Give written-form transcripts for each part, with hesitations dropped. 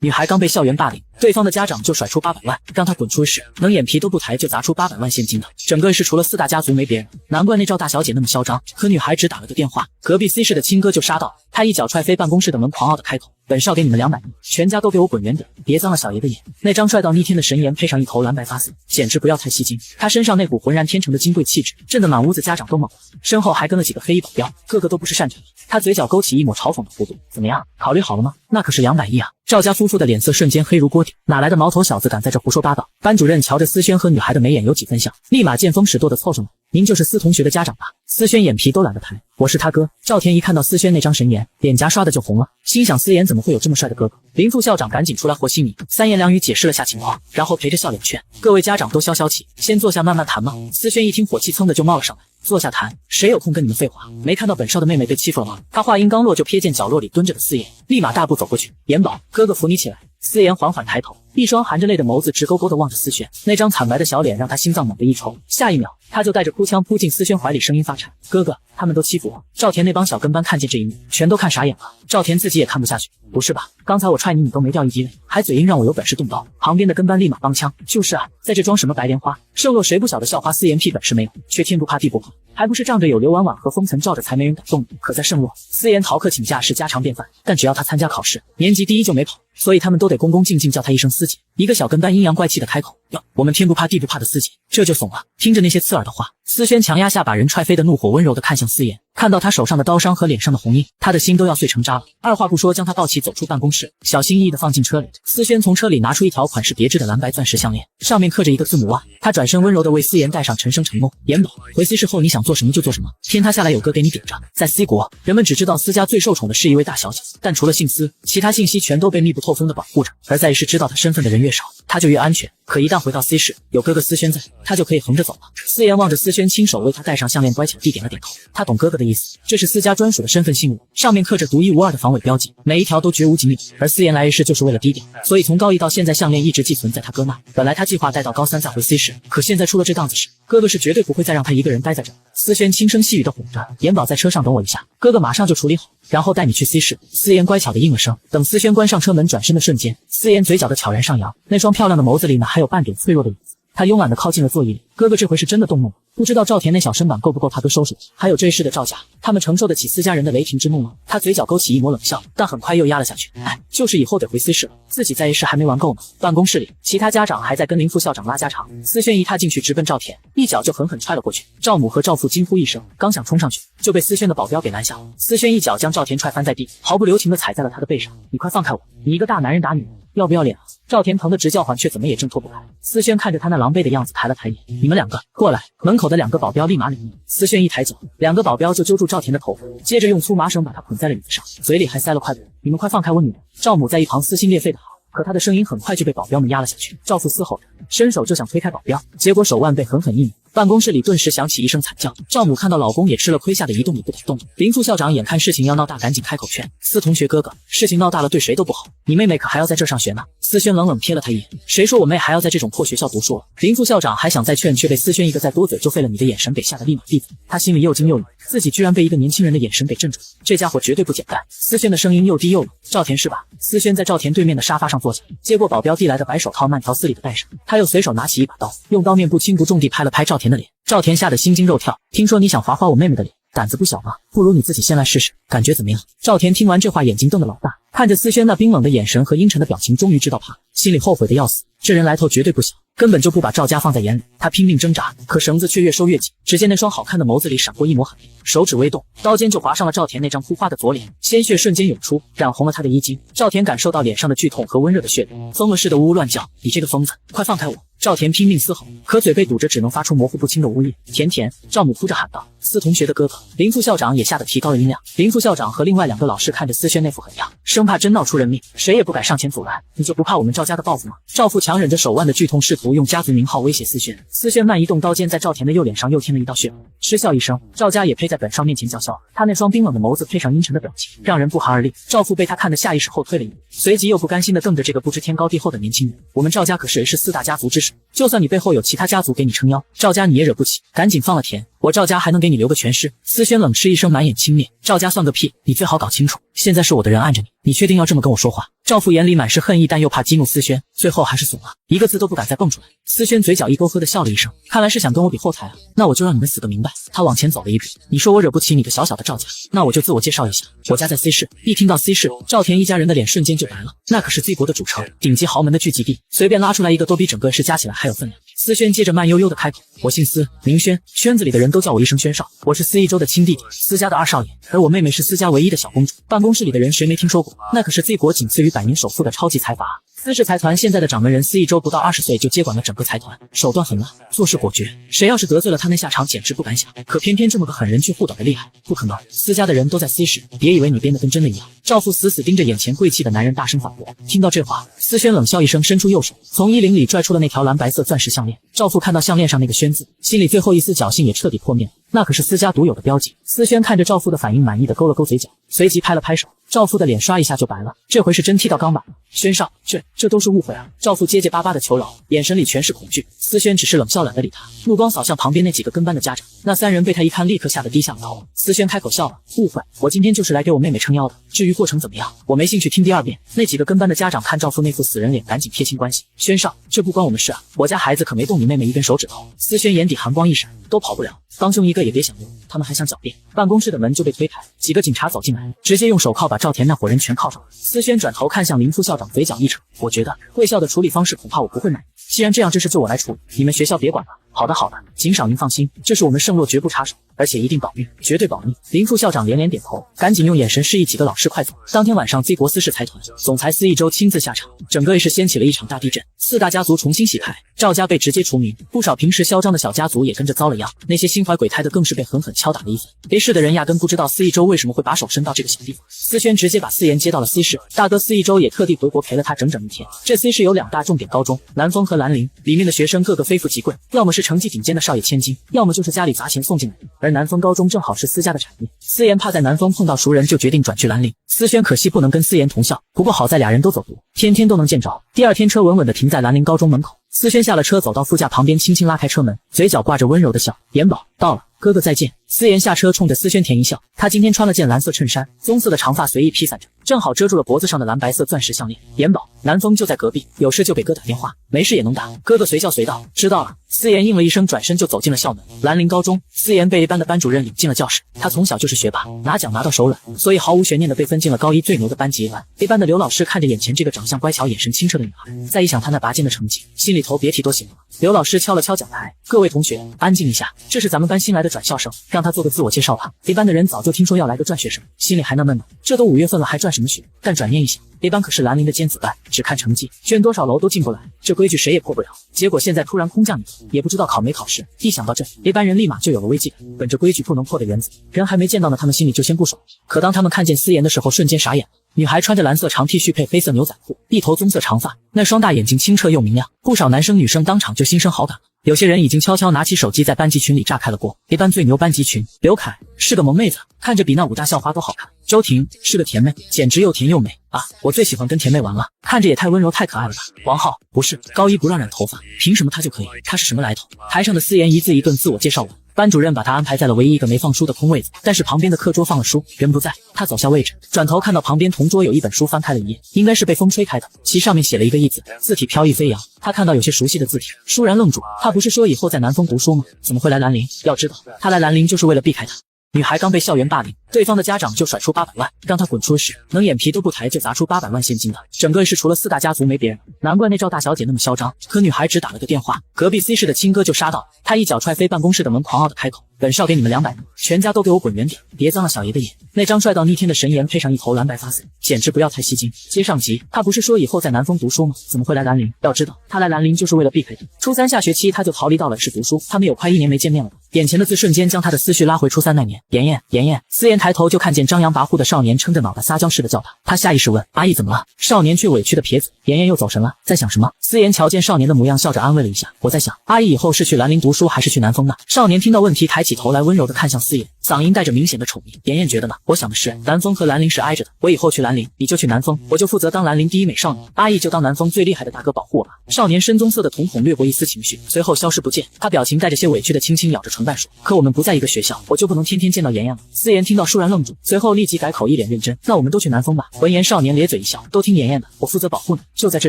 女孩刚被校园霸凌，对方的家长就甩出800万，让她滚出室，能眼皮都不抬就砸出800万现金的。整个市除了4大家族没别人，难怪那赵大小姐那么嚣张。可女孩只打了个电话，隔壁 C 市的亲哥就杀到，他一脚踹飞办公室的门，狂傲的开口：本少给你们200亿，全家都给我滚远点，别脏了小爷的眼。那张帅到逆天的神颜配上一头蓝白发丝，简直不要太吸睛。他身上那股浑然天成的金贵气质，震得满屋子家长都懵了，身后还跟了几个黑衣保镖，个个都不是善茬。他嘴角勾起一抹嘲讽的弧度，怎么样，考虑好了吗？那可是200亿啊！赵家夫妇的脸色瞬间黑如锅底，哪来的毛头小子敢在这胡说八道？班主任瞧着思轩和女孩的眉眼有几分像，立马见风使舵的凑上来：您就是司同学的家长吧？思轩眼皮都懒得抬，我是他哥。赵田一看到思轩那张神颜，脸颊刷的就红了，心想思妍怎么会有这么帅的哥哥？林副校长赶紧出来和稀泥，3言2语解释了下情况，然后陪着笑脸劝各位家长都消消气，先坐下慢慢谈嘛。思轩一听火气蹭的就冒了上来，坐下谈，谁有空跟你们废话？没看到本少的妹妹被欺负了吗？他话音刚落，就瞥见角落里蹲着的思妍，立马大步走过去，妍宝，哥哥扶你起来。思妍缓缓抬头，一双含着泪的眸子直勾勾地望着思轩，那张惨白的小脸让他心脏猛地一抽，下一秒他就带着哭腔扑进思轩怀里，声音发颤：哥哥，他们都欺负我。赵田那帮小跟班看见这一幕，全都看傻眼了。赵田自己也看不下去，不是吧，刚才我踹你，你都没掉一滴泪，还嘴硬让我有本事动刀。旁边的跟班立马帮腔，就是啊，在这装什么白莲花，瘦弱谁不晓得校花思妍屁本事没有，却天不怕地不怕，还不是仗着有刘婉婉和风尘罩着才没人敢动你。可在圣洛，思妍逃课请假是家常便饭，但只要他参加考试，年级第一就没跑，所以他们都得恭恭敬敬叫他一声思姐。一个小跟班阴阳怪气的开口：哟，我们天不怕地不怕的思姐，这就怂了。听着那些刺耳的话，思轩强压下把人踹飞的怒火，温柔地看向思妍，看到他手上的刀伤和脸上的红印，他的心都要碎成渣了。二话不说将他抱起走出办公室，小心翼翼地放进车里。思轩从车里拿出一条款式别致的蓝白钻石项链，上面刻着一个字母 Y。他转身温柔地为思妍戴上，沉声承诺：妍宝，回 C 市后你想做什么就做什么，天塌下来有哥给你顶着。在 C 国，人们只知道思家最受宠的是一位大小姐，但除了姓思，其他信息全都被密不透风地保护着。而在意识知道他身份的人越少，他就越安全。可一旦回到 C 市，有哥哥思轩在，他就可以横着走了。思妍望着思轩亲手为他戴上项链，乖巧地点了点头。他懂哥哥的意思，这是思家专属的身份信物，上面刻着独一无二的防伪标记，每一条都绝无仅有。而思妍来一世就是为了低调，所以从高一到现在，项链一直寄存在他哥那。本来他计划待到高3再回 C 市，可现在出了这档子事，哥哥是绝对不会再让他一个人待在这。思轩轻声细语地哄着：妍宝在车上等我一下，哥哥马上就处理好，然后带你去 C 市。思妍乖巧地应了声。等思轩关上车门转身的瞬间，思妍嘴角的悄然上扬，那双漂亮的眸子里哪还有半点脆弱的影子。他慵懒地靠近了座椅里，哥哥这回是真的动怒了，不知道赵田那小身板够不够他哥收拾。还有这事的赵家，他们承受得起思家人的雷霆之怒吗？他嘴角勾起一抹冷笑，但很快又压了下去。就是以后得回 C 市了，自己在一市还没玩够呢。办公室里，其他家长还在跟林副校长拉家常。思轩一踏进去直奔赵田，一脚就狠狠踹了过去。赵母和赵父惊呼一声，刚想冲上去，就被思轩的保镖给拦下了。思轩一脚将赵田踹翻在地，毫不留情地踩在了他的背上。你快放开我，你一个大男人打女人，要不要脸啊？赵田疼得直叫唤，却怎么也挣脱不开。思轩看着他那狼狈的样子，抬了抬眼：你们两个过来。门口的2个保镖立马领命。思轩一抬脚，2个保镖就揪住赵田的头发，接着用粗麻绳把他捆在了椅子上，嘴里还塞了块布：你们快放开我女人！赵母在一旁撕心裂肺的嚎，可他的声音很快就被保镖们压了下去。赵父嘶吼着，伸手就想推开保镖，结果手腕被狠狠一拧。办公室里顿时响起一声惨叫，赵母看到老公也吃了亏，吓得一动也不敢动。林副校长眼看事情要闹大，赶紧开口劝：思同学哥哥，事情闹大了对谁都不好，你妹妹可还要在这上学呢。思轩冷冷瞥了他一眼：谁说我妹还要在这种破学校读书了？林副校长还想再劝，却被思轩一个再多嘴就废了你的眼神给吓得立马闭嘴。他心里又惊又怒，自己居然被一个年轻人的眼神给镇住了，这家伙绝对不简单。思轩的声音又低又冷：赵田是吧？思轩在赵田对面的沙发上坐下，接过保镖递来的白手套，慢条斯理的戴上。他又随手拿起一把刀，用刀面不轻不重地拍了拍赵田的脸。赵田吓得心惊肉跳，听说你想划我妹妹的脸，胆子不小吗？不如你自己先来试试，感觉怎么样？赵田听完这话，眼睛瞪得老大，看着思轩那冰冷的眼神和阴沉的表情，终于知道怕，心里后悔的要死。这人来头绝对不小，根本就不把赵家放在眼里。他拼命挣扎，可绳子却越收越紧。只见那双好看的眸子里闪过一抹狠厉，手指微动，刀尖就划上了赵田那张枯花的左脸，鲜血瞬间涌出，染红了他的衣襟。赵田感受到脸上的剧痛和温热的血流，疯了似的呜呜乱叫：你这个疯子，快放开我！赵田拼命嘶吼，可嘴被堵着，只能发出模糊不清的呜咽。田田，赵母哭着喊道：思同学的哥哥。林副校长也吓得提高了音量。林副校长和另外2个老师看着思轩那副狠样，生怕真闹出人命，谁也不敢上前阻拦。你就不怕我们赵家的报复吗？赵父强忍着手腕的剧痛，试图用家族名号威胁思轩。思轩慢移动刀尖，在赵田的右脸上又添了一道血纹。嗤笑一声，赵家也配在本少面前叫嚣。他那双冰冷的眸子配上阴沉的表情，让人不寒而栗。赵父被他看得下意识后退了一步，随即又不甘心地瞪着这个不知天高地厚的年轻人：我们赵家可是4大家族之首，就算你背后有其他家族给你撑腰，赵家你也惹不起，赶紧放了田，我赵家还能给你留个全尸。思轩冷嗤一声，满眼轻蔑：赵家算个屁，你最好搞清楚。现在是我的人按着你，你确定要这么跟我说话？赵父眼里满是恨意，但又怕激怒思轩，最后还是怂了，一个字都不敢再蹦出来。思轩嘴角一勾，呵的笑了一声，看来是想跟我比后台啊，那我就让你们死个明白。他往前走了一步，你说我惹不起你个小小的赵家，那我就自我介绍一下，我家在 C 市。一听到 C 市，赵田一家人的脸瞬间就白了，那可是 Z 国的主城，顶级豪门的聚集地，随便拉出来一个都比整个市加起来还有分量。思轩接着慢悠悠的开口，我姓司，名轩，圈子里的人都叫我一声轩少，我是司一州的亲弟弟，司家的二少爷，而我妹妹是司家唯一的小公主。办公室里的人谁没听说过？那可是 Z 国仅次于百年首富的超级财阀。司氏财团现在的掌门人司一州不到20岁就接管了整个财团，手段狠辣，做事果决，谁要是得罪了他，那下场简直不敢想。可偏偏这么个狠人却护短的厉害，不可能，司家的人都在 C 市，别以为你编的跟真的一样。赵父死死盯着眼前贵气的男人，大声反驳。听到这话，思轩冷笑一声，伸出右手，从衣领里拽出了那条蓝白色钻石项链。赵父看到项链上那个轩字，心里最后一丝侥幸也彻底破灭了，那可是司家独有的标记。思轩看着赵父的反应，满意的勾了勾嘴角，随即拍了拍手。赵父的脸刷一下就白了，这回是真踢到钢板了。轩少，这都是误会啊！赵父结结巴巴的求饶，眼神里全是恐惧。思轩只是冷笑，懒得理他，目光扫向旁边那几个跟班的家长。那3人被他一看，立刻吓得低下了头。思轩开口笑了，误会，我今天就是来给我妹妹撑腰的，至于过程怎么样，我没兴趣听第二遍。那几个跟班的家长看赵父那副死人脸，赶紧撇清关系。轩少，这不关我们事啊，我家孩子可没动你妹妹一根手指头。思轩眼底寒光一闪，都跑不了，帮凶一个也别想溜，他们还想狡辩。办公室的门就被推开，几个警察走进来，直接用手铐把赵田那伙人全铐上了。思轩转头看向林副校长，嘴角一扯，我觉得贵校的处理方式恐怕我不会满意，既然这样，这事就我来处理，你们学校别管了。好的，警长您放心，这是我们圣洛绝不插手，而且一定保密，绝对保密。林副校长连连点头，赶紧用眼神示意几个老师快走。当天晚上 Z 国司氏财团总裁司一州亲自下场，整个 A 市掀起了一场大地震，4大家族重新洗牌，赵家被直接除名，不少平时嚣张的小家族也跟着遭了殃，那些心怀鬼胎的更是被狠狠敲打了一番。A 市的人压根不知道司一州为什么会把手伸到这个小地方。思轩直接把司妍接到了 C 市，大哥司一州也特地回国陪了他整整1天。这 C 市有2大重点高中，蓝峰和蓝陵，里面的学生个个非富即贵，要么是成绩顶尖的少爷千金，要么就是家里砸钱送进来的。而南峰高中正好是司家的产业，思妍怕在南峰碰到熟人，就决定转去蓝陵。思轩可惜不能跟思妍同校，不过好在俩人都走读，天天都能见着。第2天车稳稳地停在蓝陵高中门口，思轩下了车，走到副驾旁边，轻轻拉开车门，嘴角挂着温柔的笑，妍宝到了，哥哥再见。思妍下车冲着思轩甜一笑，她今天穿了件蓝色衬衫，棕色的长发随意披散着，正好遮住了脖子上的蓝白色钻石项链。妍宝，南风就在隔壁，有事就给哥打电话，没事也能打。哥哥随叫随到，知道了。思妍应了一声，转身就走进了校门。蓝陵高中，思妍被A班的班主任领进了教室，她从小就是学霸，拿奖拿到手软，所以毫无悬念的被分进了高1最牛的班级 A 班。A 班的刘老师看着眼前这个长相乖巧、眼神清澈的女孩，再一想她那拔尖的成绩，心里头别提多喜欢了。刘老师敲了敲讲台，各位同学安静一下，这是咱们班新来的转校生，让他做个自我介绍吧。A 班的人早就听说要来个转学生，心里还纳闷呢，这都5月份了还转什么学？但转念一想，A 班可是蓝陵的尖子班，只看成绩，捐多少楼都进不来，这规矩谁也破不了。结果现在突然空降你，也不知道考没考试。一想到这， A 班人立马就有了危机感，本着规矩不能破的原则，人还没见到呢，他们心里就先不爽。可当他们看见思妍的时候，瞬间傻眼了。女孩穿着蓝色长 T 恤配黑色牛仔裤，一头棕色长发，那双大眼睛清澈又明亮，不少男生女生当场就心生好感了。有些人已经悄悄拿起手机在班级群里炸开了锅。A 班最牛班级群，刘凯是个萌妹子，看着比那5大校花都好看。周婷是个甜妹，简直又甜又美啊！我最喜欢跟甜妹玩了，看着也太温柔太可爱了吧。王浩不是，高1不让染头发，凭什么他就可以？他是什么来头？台上的思妍一字一顿自我介绍完，班主任把他安排在了唯一一个没放书的空位子，但是旁边的课桌放了书，人不在。他走下位置，转头看到旁边同桌有一本书，翻开了一页，应该是被风吹开的，其上面写了一个“义”字，字体飘逸飞扬。他看到有些熟悉的字体，倏然愣住。他不是说以后在南丰读书吗？怎么会来兰陵？要知道，他来兰陵就是为了避开他。女孩刚被校园霸凌，对方的家长就甩出800万，让她滚出市，能眼皮都不抬就砸出800万现金的，整个市除了4大家族没别人，难怪那赵大小姐那么嚣张。可女孩只打了个电话，隔壁 C 市的亲哥就杀到了，他一脚踹飞办公室的门，狂傲的开口：本少给你们200万，全家都给我滚远点，别脏了小爷的眼。那张帅到逆天的神颜配上一头蓝白发丝，简直不要太吸睛。接上集，他不是说以后在南丰读书吗？怎么会来兰陵？要知道，他来兰陵就是为了避开他。初3下学期他就逃离到了市读书，他们有快1年没见面了吧？眼前的字瞬间将他的思绪拉回初3那年。妍，思妍抬头就看见张扬跋扈的少年撑着脑袋撒娇似的叫他，他下意识问：阿姨怎么了？少年却委屈的撇嘴，妍又走神了，在想什么？思妍瞧见少年的模样，笑着安慰了一下：我在想，阿姨以后是去兰陵读书还是去南丰呢？少年听到问题，抬起头来，温柔的看向思妍，嗓音带着明显的宠溺：妍觉得呢？我想的是，南丰和兰陵是挨着的，我以后去兰陵，你就去南丰，我就负责当兰陵第1美少女，阿姨就当南丰最厉害的大哥保护我吧。少年深棕色的瞳孔掠过一丝情绪，随后消失不见，他表情带着些委屈的轻轻咬着唇瓣说：可我们不在一个学校，我就不能天天见到妍吗？思妍听到倏然愣住，随后立即改口，一脸认真。那我们都去南风吧。闻言少年咧嘴一笑，都听妍妍的，我负责保护你。就在这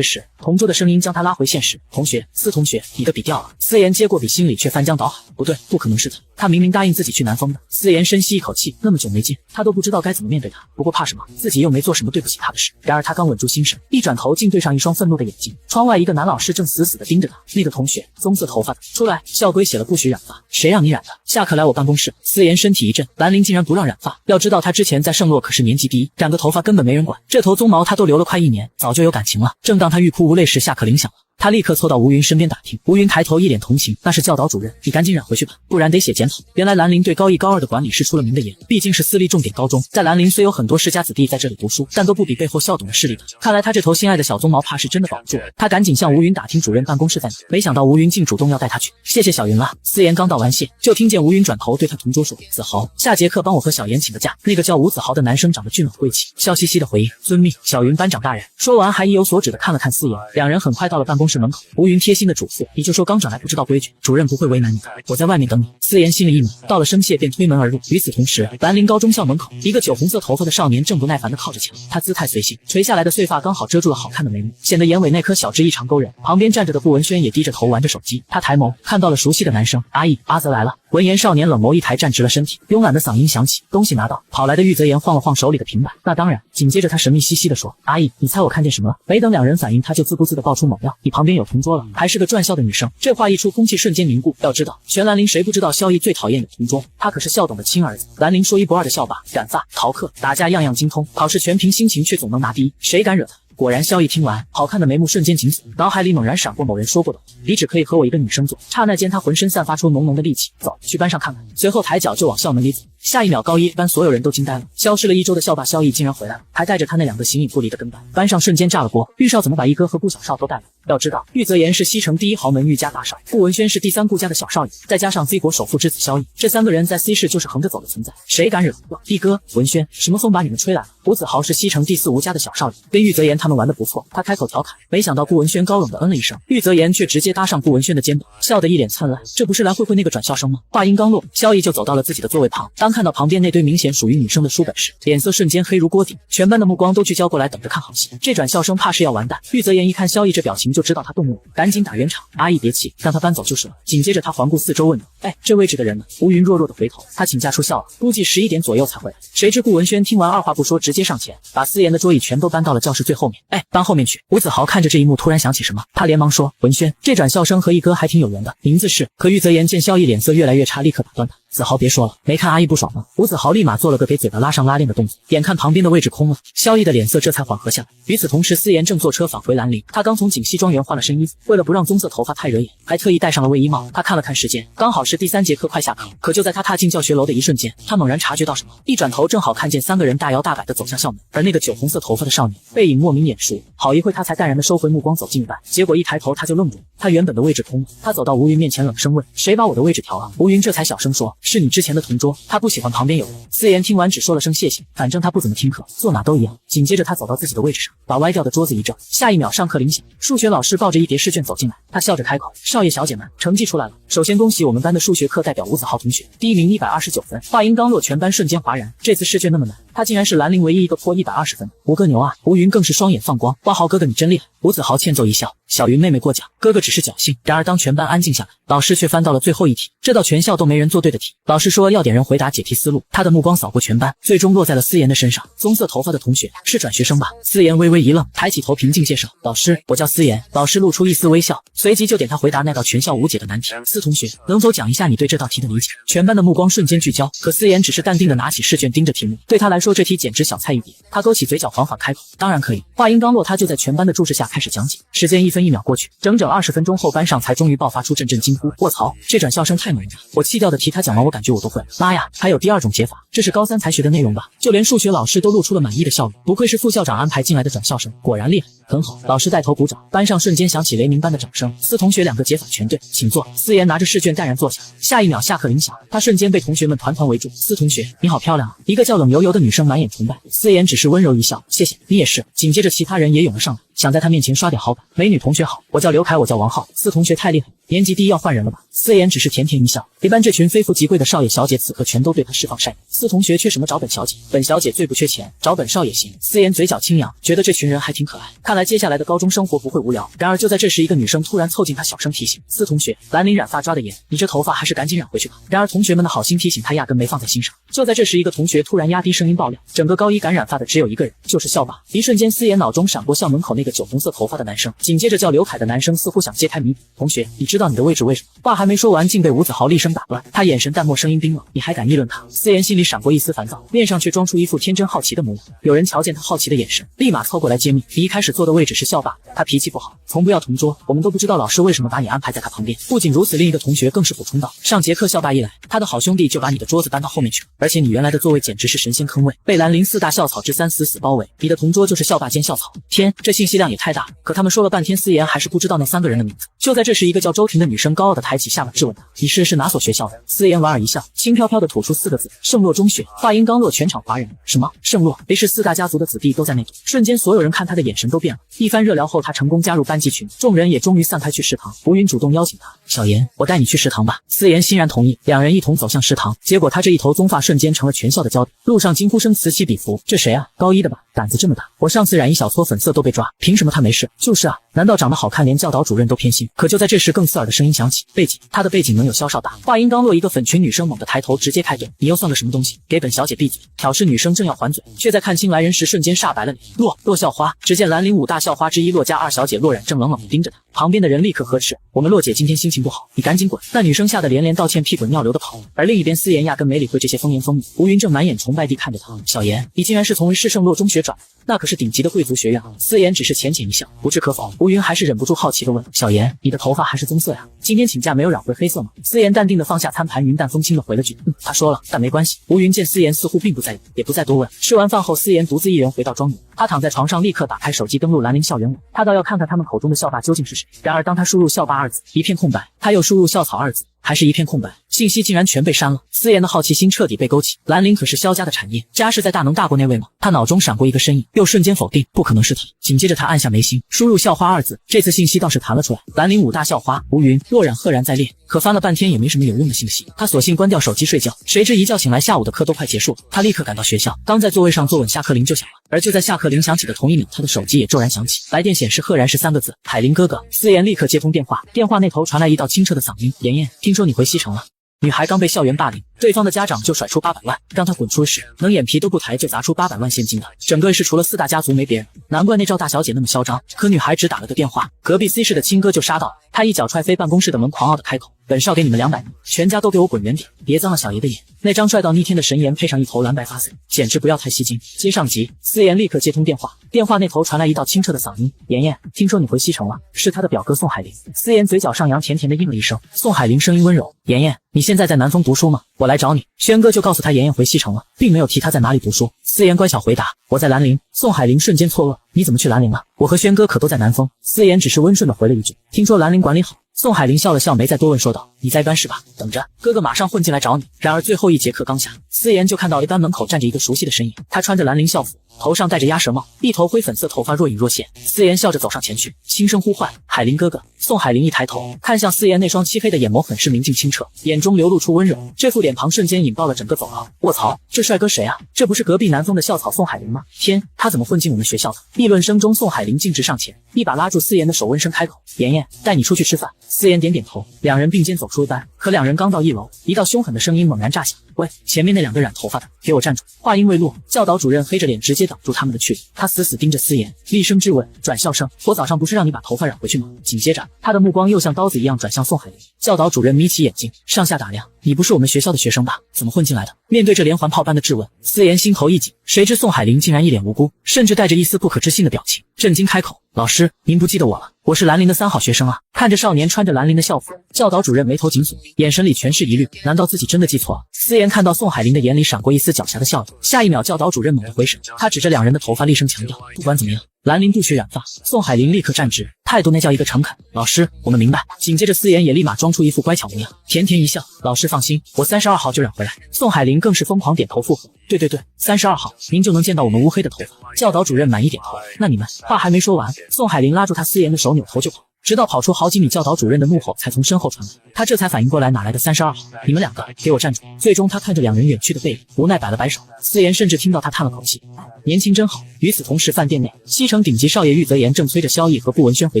时，同桌的声音将他拉回现实。同学，司同学，你的笔掉了。思妍接过笔，心里却翻江倒海。不对，不可能是他，他明明答应自己去南风的。思妍深吸一口气，那么久没见，他都不知道该怎么面对他。不过怕什么？自己又没做什么对不起他的事。然而他刚稳住心神，一转头竟对上一双愤怒的眼睛。窗外一个男老师正死死地盯着他。那个同学，棕色头发的，出来！校规写了不许染发，谁让你染的？下课来我办公室。思妍身体一震，兰陵竟然不让染发。要知道他之前在圣洛可是年级第一，染个头发根本没人管，这头鬃毛他都留了快1年，早就有感情了。正当他欲哭无泪时，下课铃响了。他立刻凑到吴云身边打听，吴云抬头一脸同情，那是教导主任，你赶紧染回去吧，不然得写检讨。原来兰陵对高1、高2的管理是出了名的严，毕竟是私立重点高中，在兰陵虽有很多世家子弟在这里读书，但都不比背后校董的势力大。看来他这头心爱的小鬃毛怕是真的保不住了。他赶紧向吴云打听主任办公室在哪，没想到吴云竟主动要带他去。谢谢小云了。思妍刚道完谢，就听见吴云转头对他同桌说，子豪，下节课帮我和小妍请个假。那个叫吴子豪的男生长得俊朗贵气，笑嘻嘻的回应，遵命。小云班长大人。说完还意有所指的看了看思妍，两人很快到了办公室门口。吴云贴心的嘱咐，你就说刚转来不知道规矩，主任不会为难你的，我在外面等你。思妍心里一暖，道了声谢便推门而入。与此同时，兰陵高中校门口，一个酒红色头发的少年正不耐烦地靠着墙，他姿态随性，垂下来的碎发刚好遮住了好看的眉目，显得眼尾那颗小痣异常勾人。旁边站着的顾文轩也低着头玩着手机，他抬眸看到了熟悉的男生，阿义，阿泽来了。闻言少年冷眸一抬，站直了身体，慵懒的嗓音响起，东西拿到。跑来的玉泽言晃了晃手里的平板，那当然。紧接着他神秘兮兮地说，阿义，你猜我看见什么了？没等两人反应，他就自顾自地爆出猛料，你旁边有同桌了，还是个转校的女生。这话一出，空气瞬间凝固。要知道全兰陵谁不知道萧逸最讨厌的同桌，他可是校董的亲儿子，兰陵说一不二的校霸，染发、逃课、打架样样精通，考试全凭心情却总能拿第一，谁敢惹他？果然，萧逸听完，好看的眉目瞬间紧锁，脑海里猛然闪过某人说过的，你只可以和我一个女生做。刹那间，他浑身散发出浓浓的戾气。走，去班上看看。随后抬脚就往校门里走。下一秒，高一班所有人都惊呆了，消失了1周的校霸萧逸竟然回来了，还带着他那2个形影不离的跟班。班上瞬间炸了锅，玉少怎么把一哥和顾小少都带来？要知道，玉泽言是西城第1豪门玉家大少，顾文轩是第3顾家的小少爷，再加上 Z 国首富之子萧逸，这3个人在 C 市就是横着走的存在，谁敢惹？一哥，文轩，什么风把你们吹来了？吴子豪是西城第4吴家的小少爷，跟玉泽言他们玩得不错，他开口调侃，没想到顾文轩高冷的嗯了一声，玉泽言却直接搭上顾文轩的肩膀，笑得一脸灿烂。这不是来会会那个转校生吗？话音刚落，萧逸就走到了自己的座位旁，当看到旁边那堆明显属于女生的书本时，脸色瞬间黑如锅底，全班的目光都聚焦过来，等着看好戏。这转校生怕是要完蛋。玉泽言一看萧逸这表情，就知道他动怒了，赶紧打圆场，阿义别气，让他搬走就是了。紧接着他环顾四周问道，哎，这位置的人呢？吴云弱弱的回头，他请假出校了，估计11点左右才回来。谁知顾文轩听完二话不说，直接上前把思妍的桌椅全都搬到了教室最后面。哎，搬后面去。吴子豪看着这一幕，突然想起什么，他连忙说，文轩，这转校生和一哥还挺有缘的，名字是……可玉泽言见萧逸脸色越来越差，立刻打断他，子豪别说了，没看阿义不爽吗？吴子豪立马做了个给嘴巴拉上拉链的动作，眼看旁边的位置空了，萧逸的脸色这才缓和下来。与此同时，思妍正坐车返回兰陵，他刚从锦溪庄园换了身衣服，为了不让棕色头发太惹眼，还特意戴上了卫衣帽。他看了看时间，刚好是第3节课快下课，可就在他踏进教学楼的一瞬间，他猛然察觉到什么，一转头正好看见3个人大摇大摆地走向校门，而那个酒红色头发的少年背影莫名眼熟，好一会他才淡然地收回目光走近一半，结果一抬头他就愣住了，他原本的位置空了。他走到吴云面前冷声问，谁把我的位置调了？吴云这才小声说，是你之前的同桌，他不喜欢旁边有人。思妍听完只说了声谢谢，反正他不怎么听课，坐哪都一样。紧接着他走到自己的位置上，把歪掉的桌子一正，下一秒上课铃响，数学老师抱着一叠试卷走进来，他笑着开口，少爷小姐们，成绩出来了，首先恭喜我们班的数学课代表吴子豪同学，第1名129分。话音刚落，全班瞬间哗然，这次试卷那么难，他竟然是兰陵唯一一个破120分，吴哥牛啊！吴云更是双眼放光，哇豪哥哥你真厉害。吴子豪欠揍一笑，小云妹妹过奖，哥哥只是侥幸。然而当全班安静下来，老师却翻到了最后一题，这道全校都没人做对的题。老师说要点人回答解题思路，他的目光扫过全班，最终落在了思妍的身上。棕色头发的同学是转学生吧？思妍微微一愣，抬起头平静介绍，老师，我叫思妍。老师露出一丝微笑，随即就点他回答那道全校无解的难题。思同学，能否讲一下你对这道题的理解？全班的目光瞬间聚焦，可思妍只是淡定的拿起试卷盯着题目，对他来说这题简直小菜一碟。他勾起嘴角缓缓开口，当然可以。话音刚落，他就在全班的注视下开始讲解。时间1分1秒过去，整整20分钟后，班上才终于爆发出阵阵惊呼，卧槽，这转校生太猛了，我弃掉的题他讲完我感觉我都会了。妈呀，还有第2种解法，这是高3才学的内容吧？就连数学老师都露出了满意的笑容，不愧是副校长安排进来的转校生，果然厉害，很好。老师带头鼓掌，班上瞬间响起雷鸣般的掌声。思同学2个解法全对，请坐。思妍拿着试卷淡然坐下，下一秒下课铃响，他瞬间被同学们团团围住。思同学你好漂亮啊！一个叫冷油油的女生满眼崇拜，思妍只是温柔一笑，谢谢，你也是。紧接着其他人也涌了上来，想在他面前刷点好感。美女同学好，我叫刘凯，我叫王浩。司同学太厉害，年级第一要换人了吧？司妍只是甜甜一笑，别班这群非富即贵的少爷小姐此刻全都对他释放善意。司同学缺什么找本小姐，本小姐最不缺钱，找本少爷行。司妍嘴角轻扬，觉得这群人还挺可爱，看来接下来的高中生活不会无聊。然而就在这时，一个女生突然凑近他，小声提醒：司同学，兰陵染发抓得严，你这头发还是赶紧染回去吧。然而同学们的好心提醒他压根没放在心上。就在这时，一个同学突然压低声音爆料，整个高一敢染发的只有一个人，就是校霸。一瞬间，司妍脑中闪过校门口那个酒红色头发的男生，紧接着叫刘凯的男生似乎想揭开谜底：同学，你知道你的位置为什么？话还没说完，竟被吴子豪厉声打断。他眼神淡漠，声音冰冷：你还敢议论他？司妍心里闪过一丝烦躁，面上却装出一副天真好奇的模样。有人瞧见他好奇的眼神，立马凑过来揭秘：你一开始坐的位置是校霸，他脾气不好，从不要同桌，我们都不知道老师为什么把你安排在他旁边。不仅如此，另一个同学更是补充道：上节课校霸一来，他的好兄弟就把你的桌子搬到后面去了，而且你原来的座位简直是神仙坑位，被兰陵4大校草之3死死包围，你的同桌就是校霸兼校草。天，这信息量也太大了。可他们说了半天，司妍还是不知道那3个人的名字。就在这时，一个叫周婷的女生高傲地抬起下巴质问他：你是哪所学校的？司妍莞尔一笑，轻飘飘地吐出4个字：圣洛中学。话音刚落，全场哗然。什么？圣洛？谁是4大家族的子弟都在内读。瞬间所有人看他的眼神都变了。一番热聊后，他成功加入班级群，众人也终于散开去食堂。吴云主动邀请他：小妍，我带你去食堂吧。司妍欣然同意，两人一同走向食堂。结果他这一头棕发瞬间成了全校的焦点，路上惊呼声此起彼伏。这谁啊？高一的吧？胆子这么大，我上次染一小撮粉色都被抓，凭什么他没事？就是啊，难道长得好看连教导主任都偏心？可就在这时，更刺耳的声音响起：背景，他的背景能有肖少大？话音刚落，一个粉裙女生猛地抬头，直接开怼：你又算个什么东西？给本小姐闭嘴！挑事女生正要还嘴，却在看清来人时瞬间煞白了脸。洛校花。只见兰陵5大校花之一洛家2小姐洛冉正冷冷地盯着他，旁边的人立刻呵斥：我们洛姐今天心情不好，你赶紧滚！那女生吓得连连道歉，屁滚尿流的跑。而另一边，司妍压根没理会这些风言风语，吴云正满眼崇拜地看着他：小妍，你竟然是从市圣洛中学转来，那可是顶级的贵族学院啊！司妍只是浅浅一笑，不置可否。吴云还是忍不住好奇地问：小妍，你的头发还是棕色呀？今天请假没有染回黑色吗？司妍淡定地放下餐盘，云淡风轻地回了句：他说了，但没关系。吴云见司妍似乎并不在意，也不再多问。吃完饭后，司妍独自一人回到庄园，他躺在床上，立刻打开手机登录兰陵校园网，他倒要看看他们口中的校霸究竟是谁。然而当他输入校霸2字，一片空白，他又输入校草2字，还是一片空白，信息竟然全被删了。司妍的好奇心彻底被勾起，兰陵可是萧家的产业，家世再大能大过那位吗？他脑中闪过一个身影，又瞬间否定，不可能是他。紧接着他按下眉心，输入校花2字，这次信息倒是弹了出来：兰陵5大校花吴云、洛冉赫然在列。可翻了半天也没什么有用的信息，他索性关掉手机睡觉。谁知一觉醒来，下午的课都快结束了，他立刻赶到学校，刚在座位上坐稳，下课铃就响了。而就在下课铃响起的同一秒，他的手机也骤然响起，来电显示赫然是3个字：海林哥哥。司妍立刻接通电话，电话那头传来一道清澈的嗓音：妍妍，听说你回西城了。女孩刚被校园霸凌，对方的家长就甩出800万让她滚出时，能眼皮都不抬就砸出800万现金的，整个市除了4大家族没别人，难怪那赵大小姐那么嚣张。可女孩只打了个电话，隔壁 C 市的亲哥就杀到了，他一脚踹飞办公室的门，狂傲的开口：本少给你们200万，全家都给我滚远点，别脏了小爷的眼。那张帅到逆天的神颜配上一头蓝白发色，简直不要太吸睛。接上集，司妍立刻接通电话，电话那头传来一道清澈的嗓音：妍妍，听说你回西城了，是他的表哥宋海林。司妍嘴角上扬，甜甜的应了一声。宋海林声音温柔：妍妍，你现在在南丰读书吗？我来找你。轩哥就告诉他妍妍回西城了，并没有提他在哪里读书。司妍乖巧回答：我在兰陵。宋海林瞬间错愕：你怎么去兰陵了？我和轩哥可都在南丰。司妍只是温顺的回了一句：听说兰陵管理好。宋海林笑了笑，没再多问，说道：你在班是吧？等着，哥哥马上混进来找你。然而最后一节课刚下，司妍就看到 A 班门口站着一个熟悉的身影，他穿着兰陵校服，头上戴着鸭舌帽，一头灰粉色头发若隐若现。司妍笑着走上前去，轻声呼唤：海林哥哥。宋海林一抬头，看向司妍那双漆黑的眼眸，很是明净清澈，眼中流露出温柔，这副脸庞瞬间引爆了整个走廊。卧槽，这帅哥谁啊？这不是隔壁南丰的校草宋海林吗？天，他怎么混进我们学校的？议论声中，宋海林径直上前，一把拉住司妍的手，温声开口：妍妍，带你出去吃饭。司妍点点头，两人并肩走出一班。可两人刚到1楼，一道凶狠的声音猛然炸响：喂，前面那2个染头发的，给我站住！话音未落，教导主任黑着脸直接挡住他们的去路，他死死盯着司妍，厉声质问：转校生，我早上不是让你把头发染回去吗？紧接着他的目光又像刀子一样转向宋海林。教导主任眯起眼睛，上下打量：你不是我们学校的学生吧？怎么混进来的？面对这连环炮般的质问，司妍心头一紧，谁知宋海林竟然一脸无辜，甚至带着一丝不可置信的表情，震惊开口：老师，您不记得我了？我是兰陵的3好学生啊！看着少年穿着兰陵的校服，教导主任眉头紧锁，眼神里全是疑虑，难道自己真的记错了？司妍看到宋海林的眼里闪过一丝狡黠的笑意，下一秒教导主任猛地回神，他指着2人的头发厉声强调：不管怎么样，兰陵不许染发。宋海林立刻站直，态度那叫一个诚恳。老师，我们明白。紧接着思妍也立马装出一副乖巧模样，甜甜一笑。老师放心，我32号就染回来。宋海林更是疯狂点头附和。对，32号，您就能见到我们乌黑的头发。教导主任满意点头。那你们话还没说完，宋海林拉住他思妍的手，扭头就跑。直到跑出好几米，教导主任的怒吼才从身后传来，他这才反应过来，哪来的32号？你们两个给我站住！最终他看着两人远去的背影，无奈摆了摆手。思妍甚至听到他叹了口气，年轻真好。与此同时，饭店内，西城顶级少爷玉泽言正催着萧逸和顾文轩回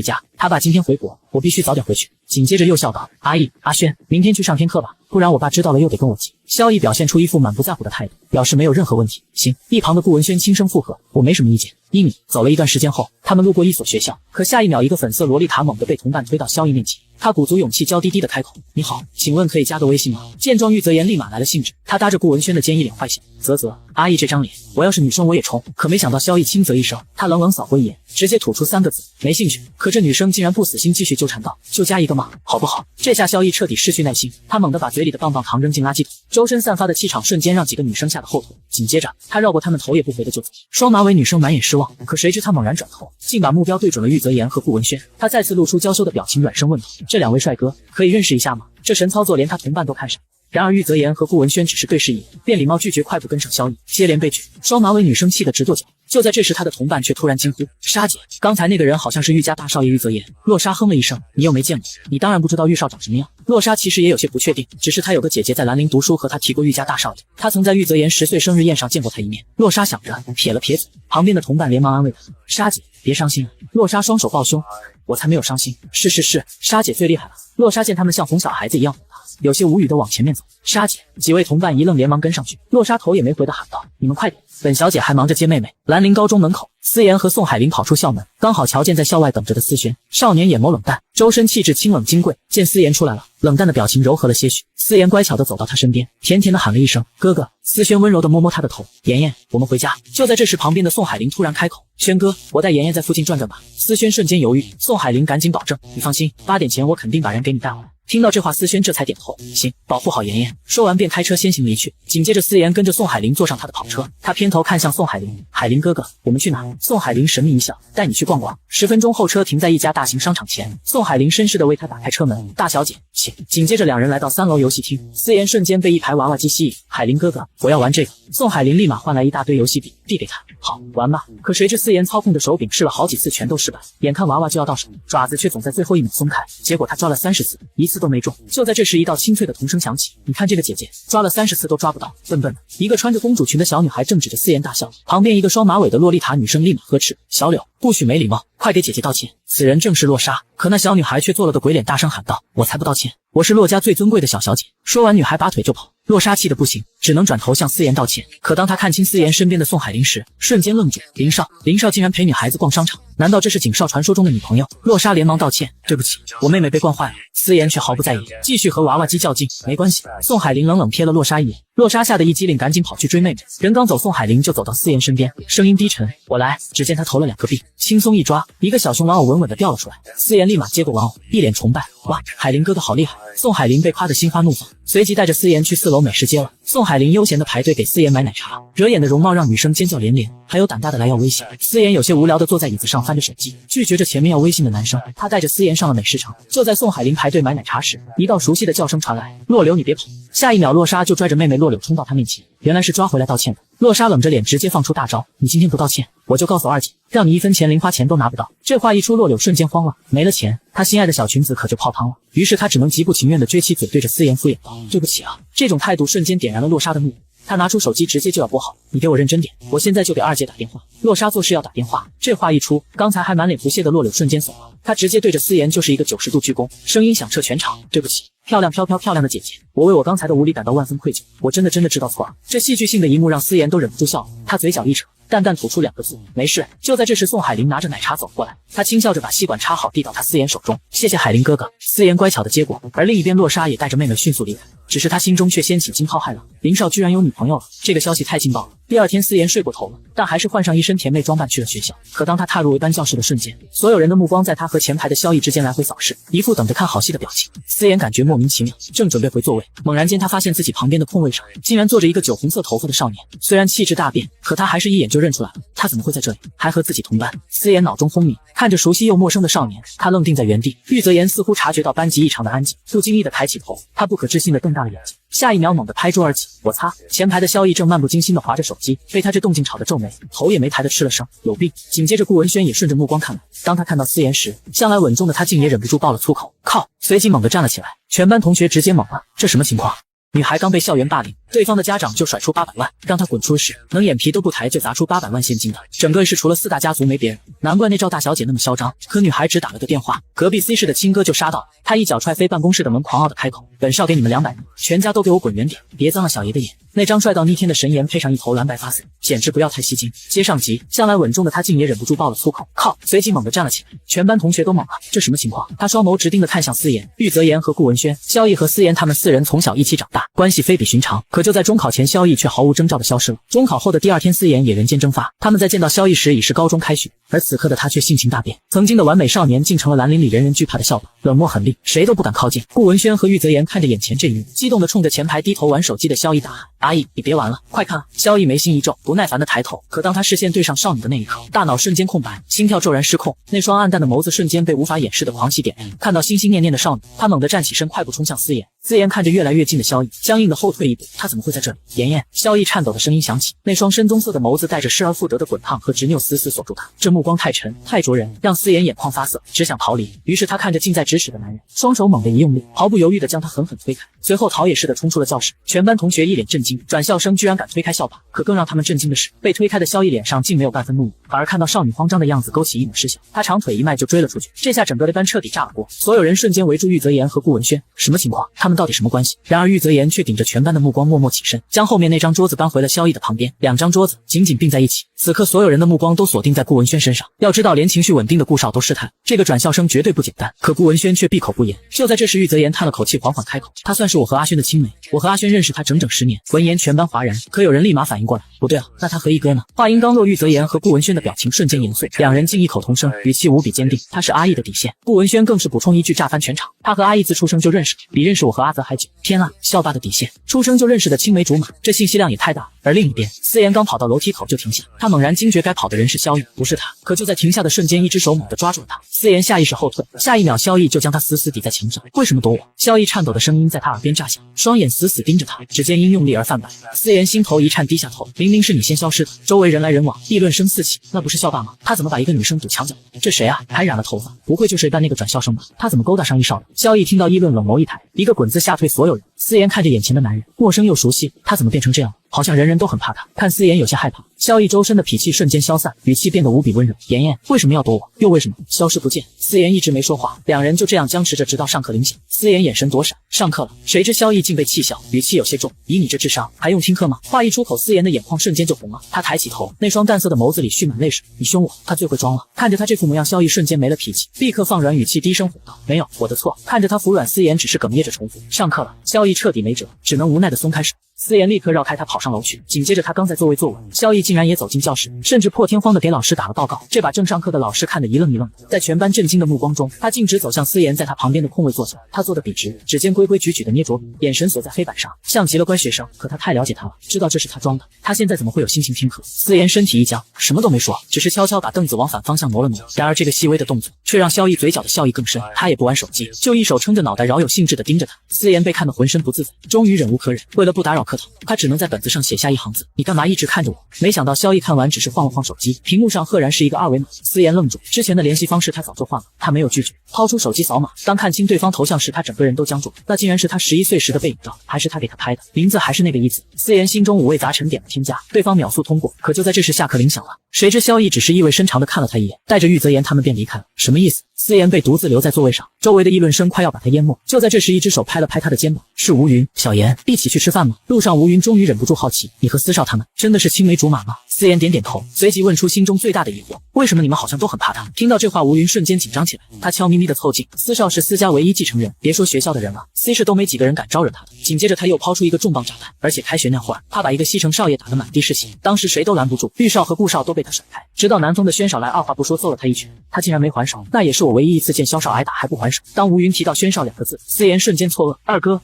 家。他爸今天回国，我必须早点回去。紧接着又笑道：阿逸、阿轩，明天去上天课吧，不然我爸知道了又得跟我急。萧逸表现出一副满不在乎的态度，表示没有任何问题。行。一旁的顾文轩轻声附和：我没什么意见。1米。走了一段时间后，他们路过一所学校，可下一秒，一个粉色萝莉塔猛地被同伴推到萧逸面前。他鼓足勇气，娇滴滴的开口：你好，请问可以加个微信吗？见状，玉泽言立马来了兴致，他搭着顾文轩的肩，一脸坏笑。啧，阿逸这张脸，我要是女生我也冲。可没想到萧逸轻啧一声，他冷冷扫过一眼，直接吐出3个字：没兴趣。可这女生竟然不死心，继续纠缠道：就加一个吗？好不好？这下萧逸彻底失去耐心，他猛地把嘴里的棒棒糖扔进垃圾桶，周身散发的气场瞬间让几个女生吓得后退。紧接着，他绕过他们，头也不回的就走。双马尾女生满眼失望，可谁知他猛然转头，竟把目标对准了玉泽言和顾文轩。他再次露出娇羞的表情，软声问道：这两位帅哥可以认识一下吗？这神操作连他同伴都看上。然而玉泽言和顾文轩只是对视一眼，便礼貌拒绝，快步跟上萧逸，接连被拒。双马尾女生气得直跺脚。就在这时，他的同伴却突然惊呼：沙姐，刚才那个人好像是玉家大少爷玉泽言。洛莎哼了一声：你又没见过，你当然不知道玉少长什么样。洛莎其实也有些不确定，只是她有个姐姐在兰陵读书，和她提过玉家大少爷，她曾在玉泽言10岁生日宴上见过他一面。洛莎想着，撇了撇嘴，旁边的同伴连忙安慰她：沙姐，别伤心了。洛莎双手抱胸：我才没有伤心，是，沙姐最厉害了。洛莎见他们像哄小孩子一样，有些无语的往前面走。沙姐，几位同伴一愣，连忙跟上去。洛莎头也没回的喊道：你们快点，本小姐还忙着接妹妹。兰陵高中门口，思妍和宋海林跑出校门，刚好瞧见在校外等着的思轩。少年眼眸冷淡，周身气质清冷金贵，见思妍出来了，冷淡的表情柔和了些许。思妍乖巧的走到他身边，甜甜的喊了一声哥哥。思轩温柔的摸摸他的头：妍妍，我们回家。就在这时，旁边的宋海林突然开口：轩哥，我带妍妍在附近转转吧。思轩瞬间犹豫，宋海林赶紧保证：你放心，8点前我肯定把人给你带回来。听到这话，思轩这才点头：行，保护好妍妍。说完便开车先行离去。紧接着，思妍跟着宋海林坐上他的跑车，他偏头看向宋海林：海林哥哥，我们去哪？宋海林神秘一笑：带你去逛逛。10分钟后，车停在一家大型商场前，宋海林绅士地为他打开车门：大小姐，请。紧接着两人来到3楼游戏厅，思妍瞬间被一排娃娃机吸引：海林哥哥，我要玩这个。宋海林立马换来一大堆游戏币，递给他：好，玩吧。可谁知思妍操控着手柄试了好几次，全都失败，眼看娃娃就要到手，爪子却总在最后一秒松开，结果他抓了30次，一次都没中。就在这时，一道清脆的童声响起：你看这个姐姐抓了30次都抓不到，笨笨的。一个穿着公主裙的小女孩正指着思妍大笑，旁边一个双马尾的洛丽塔女生立马呵斥：小柳，不许没礼貌，快给姐姐道歉。此人正是洛莎。可那小女孩却做了个鬼脸，大声喊道：我才不道歉，我是洛家最尊贵的小小姐。说完，女孩拔腿就跑。洛莎气得不行，只能转头向思妍道歉。可当她看清思妍身边的宋海林时，瞬间愣住：林少竟然陪女孩子逛商场，难道这是警少传说中的女朋友？洛莎连忙道歉：对不起，我妹妹被惯坏了。思妍却毫不在意，继续和娃娃机较劲。没关系。宋海林冷冷瞥了洛莎一眼，洛莎吓得一激灵，赶紧跑去追妹妹。人刚走，宋海林就走到思妍身边，声音低沉：我来。只见他投了2个币，轻松一抓，一个小熊玩偶稳稳的掉了出来。思妍立马接过玩偶，一脸崇拜：哇，海林哥哥好厉害。宋海林被夸得心花怒放，随即带着思妍去4楼美食街了。宋海林悠闲的排队给思妍买奶茶，惹眼的容貌让女生尖叫连连，还有胆大的来要微信。思妍有些无聊的坐在椅子上翻着手机，拒绝着前面要微信的男生。他带着思妍上了美食城。就在宋海林排队买奶茶时，一道熟悉的叫声传来：洛柳，你别跑。下一秒，洛莎就拽着妹妹洛柳冲到他面前，原来是抓回来道歉的。洛莎冷着脸直接放出大招：你今天不道歉，我就告诉二姐，让你1分钱零花钱都拿不到。这话一出，洛柳瞬间慌了，没了钱，她心爱的小裙子可就泡汤了。于是她只能极不情愿地撅起嘴，对着思妍敷衍道：对不起啊。这种态度瞬间点燃了洛莎的怒火，她拿出手机直接就要拨号：你给我认真点，我现在就给二姐打电话。洛莎做事要打电话，这话一出，刚才还满脸不屑的洛柳瞬间怂了，她直接对着思妍就是一个90度鞠躬，声音响彻全场：对不起，漂亮的姐姐，我为我刚才的无礼感到万分愧疚，我真的知道错了。这戏剧性的一幕让思妍都忍不住笑了，她嘴角一扯，淡淡吐出2个字：没事。就在这时，宋海林拿着奶茶走过来，他轻笑着把吸管插好，递到他思妍手中：谢谢海林哥哥。思妍乖巧的接过，而另一边洛莎也带着妹妹迅速离开，只是他心中却掀起惊涛骇浪：林少居然有女朋友了，这个消息太劲爆了。第2天，思妍睡过头了，但还是换上一身甜妹装扮去了学校。可当他踏入一班教室的瞬间，所有人的目光在他和前排的萧逸之间来回扫视，一副等着看好戏的表情。思妍感觉莫名其妙，正准备回座位，猛然间他发现自己旁边的空位上竟然坐着一个酒红色头发的少年。虽然气质大变，可他还是一眼就认认出来了，他怎么会在这里，还和自己同班？思妍脑中轰鸣，看着熟悉又陌生的少年，他愣定在原地。玉泽言似乎察觉到班级异常的安静，不经意地抬起头，他不可置信地瞪大了眼睛，下一秒猛地拍桌而起。我擦！前排的萧逸正漫不经心地划着手机，被他这动静吵得皱眉，头也没抬地吃了声有病。紧接着顾文轩也顺着目光看来，当他看到思妍时，向来稳重的他竟也忍不住爆了粗口，靠！随即猛地站了起来，全班同学直接懵了，这什么情况？女孩刚被校园霸凌，对方的家长就甩出800万让她滚出时，能眼皮都不抬就砸出800万现金的，整个市除了4大家族没别人，难怪那赵大小姐那么嚣张。可女孩只打了个电话，隔壁 C 市的亲哥就杀到了，他一脚踹飞办公室的门，狂傲的开口：本少给你们200人，全家都给我滚远点，别脏了小爷的眼。那张帅到逆天的神颜配上一头蓝白发丝，简直不要太吸睛。接上集，向来稳重的他竟也忍不住爆了粗口，靠！随即猛地站了起来，全班同学都懵了，这什么情况？他双眸直盯地看向思妍、玉泽言和顾文轩。萧逸和思妍他们4人从小一起长大，关系非比寻常。可就在中考前，萧逸却毫无征兆地消失了。中考后的第2天，思妍也人间蒸发。他们在见到萧逸时已是高中开学，而此刻的他却性情大变，曾经的完美少年竟成了兰陵里人人惧怕的笑柄，冷漠狠戾，谁都不敢靠近。顾文轩和玉泽言看着眼前这一幕，激动地冲着前排低头玩手机的萧逸大喊：阿姨，你别玩了，快看啊！萧逸眉心一皱，不耐烦地抬头，可当他视线对上少女的那一刻，大脑瞬间空白，心跳骤然失控，那双暗淡的眸子瞬间被无法掩饰的狂喜点燃。看到心心念念的少女，他猛地站起身，快步冲向思妍。思妍看着越来越近的萧逸，僵硬地后退一步，他怎么会在这里？妍妍！萧逸颤抖的声音响起，那双深棕色的眸子带着失而复得的滚烫和执拗死死锁住他，这目光太沉太灼人，让思妍眼眶发涩，只想逃离。于是他看着近在咫尺的男人，双手猛地一用力，毫不犹豫地将他狠狠推开，随后逃也似的冲出了教室。全班同学一脸震惊，转校生居然敢推开校霸。可更让他们震惊的是，被推开的萧逸脸上竟没有半分怒意，反而看到少女慌张的样子勾起一抹失笑，他长腿一迈就追了出去。这下整个的班彻底炸了锅，所有人瞬间围住玉泽言和顾文轩，什么情况？他们到底什么关系？然而玉泽言却顶着全班的目光默默起身，将后面那张桌子搬回了萧逸的旁边，2张桌子紧紧并在一起。此刻所有人的目光都锁定在顾文轩身上，要知道连情绪稳定的顾少都失态，这个转校生绝对不简单。可顾文轩却闭口不言。就在这时，玉泽言叹了口气，缓缓开口：他算是我和阿轩的青梅，我和阿轩认识他整整10年。闻言全班哗然，可有人立马反应过来，不对啊，那他和一哥呢？话音刚落，玉泽言和顾文轩的表情瞬间严肃，两人竟异口同声，语气无比坚定：他是阿逸的底线。顾文轩更是补充一句，炸翻全场：他和阿逸自出生就认识，比认识我和阿泽还久。天啊，校霸的底线，出生就认识的青梅竹马，这信息量也太大了。而另一边，思妍刚跑到楼梯口就停下，他猛然惊觉该跑的人是萧逸，不是他。可就在停下的瞬间，一只手猛地抓住了他，思妍下意识后退，下一秒萧逸就将他死死抵在墙上。为什么躲我？萧逸颤抖的声音在他耳边炸响，双眼死死盯着他，指尖因用力而泛白。思妍心头一颤，低下头，明明是你先消失的。周围人来人往，议论声四起，那不是校霸吗？他怎么把一个女生堵墙角？这谁啊？还染了头发，不会就是办那个转校生吧？他怎么勾搭上一少人？萧逸听到议论，冷眸一抬，一个滚字吓退所有人。思妍看着眼前的男人，陌生又熟悉，他怎么变成这样了？好像人人都很怕他。看思妍有些害怕，萧逸周身的痞气瞬间消散，语气变得无比温柔：妍妍，为什么要躲我？又为什么消失不见？思妍一直没说话，两人就这样僵持着，直到上课铃响。思妍眼神躲闪，上课了。谁知萧逸竟被气笑，语气有些重：以你这智商，还用听课吗？话一出口，思妍的眼眶瞬间就红了，她抬起头，那双淡色的眸子里蓄满泪水：你凶我，他最会装了。看着他这副模样，萧逸瞬间没了脾气，立刻放软语气，低声吼道：没有，我的错。看着他服软，思妍只是哽咽着重复：上课了。萧逸彻底没辙，只能无奈地松开手。思妍立刻绕开他跑上楼去，紧接着他刚在座位坐稳，萧逸竟然也走进教室，甚至破天荒地给老师打了报告。这把正上课的老师看得一愣一愣的，在全班震惊的目光中，他径直走向思妍在他旁边的空位坐下。他坐得笔直，指尖规规矩矩地捏着笔，眼神锁在黑板上，像极了乖学生。可他太了解他了，知道这是他装的。他现在怎么会有心情听课？思妍身体一僵，什么都没说，只是悄悄把凳子往反方向挪了挪。然而这个细微的动作却让萧逸嘴角的笑意更深，他也不玩手机，就一手撑着脑袋，饶有兴致地盯着他。思妍被看得浑身不自在，终于忍无可忍，为了不打扰课堂，他只能在本子上写下一行字：你干嘛一直看着我？没想到萧逸看完只是晃了晃手机，屏幕上赫然是一个2维码。思妍愣住，之前的联系方式他早就换了，他没有拒绝，掏出手机扫码。当看清对方头像时，他整个人都僵住了，那竟然是他11岁时的背影照，还是他给他拍的，名字还是那个一字。思妍心中五味杂陈，点了添加，对方秒速通过。可就在这时，下课铃响了，谁知萧逸只是意味深长地看了他一眼，带着玉泽言他们便离开了。什么意思？思妍被独自留在座位上，周围的议论声快要把他淹没。就在这时，一只手拍了拍他的肩膀，是吴云。小妍，一起去吃饭吗？路上吴云终于忍不住好奇，你和司少他们真的是青梅竹马吗？思妍点点头，随即问出心中最大的疑惑，为什么你们好像都很怕他？听到这话，吴云瞬间紧张起来，他悄咪咪地凑近，司少是司家唯一继承人，别说学校的人了，C 市都没几个人敢招惹他的。紧接着他又抛出一个重磅炸弹，而且开学那会儿，他把一个西城少爷打得满地是血，当时谁都拦不住，玉少和顾少都被他甩开，直到南风的轩少来二话不说揍了他一拳，他竟然没还手，那也是我我唯一一次见萧少挨打还不还手。当吴云提到轩少2个字，思妍瞬间错愕。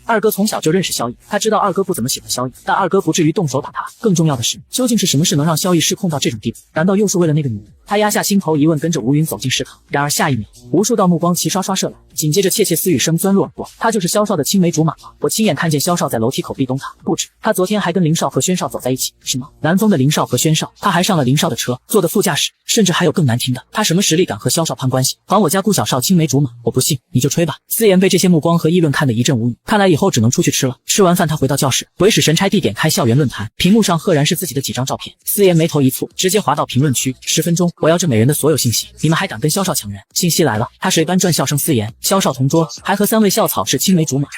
二哥从小就认识萧逸，他知道二哥不怎么喜欢萧逸，但二哥不至于动手打他。更重要的是，究竟是什么事能让萧逸失控到这种地步？难道又是为了那个女人？他压下心头疑问，跟着吴云走进食堂。然而下一秒，无数道目光齐刷刷射来，紧接着窃窃私语声钻入耳朵。他就是萧少的青梅竹马吗？我亲眼看见萧少在楼梯口壁咚他，不止，他昨天还跟林少和轩少走在一起。什么？南风的林少和轩少？他还上了林少的车，坐的副驾驶，甚至还有更难听的，他什么实力敢和萧少攀关系？还我家顾小少青梅竹马？我不信，你就吹吧。思妍被这些目光和议论看得一阵无语，看来以后只能出去吃了。吃完饭，他回到教室，鬼使神差地点开校园论坛，屏幕上赫然是自己的几张照片。思妍眉头一蹙，直接滑到评论区，10分钟，我要这美人的所有信息，你们还敢跟萧少抢人？信息来了，他水般转校声思妍，萧少同桌，还和3位校草是青梅竹马。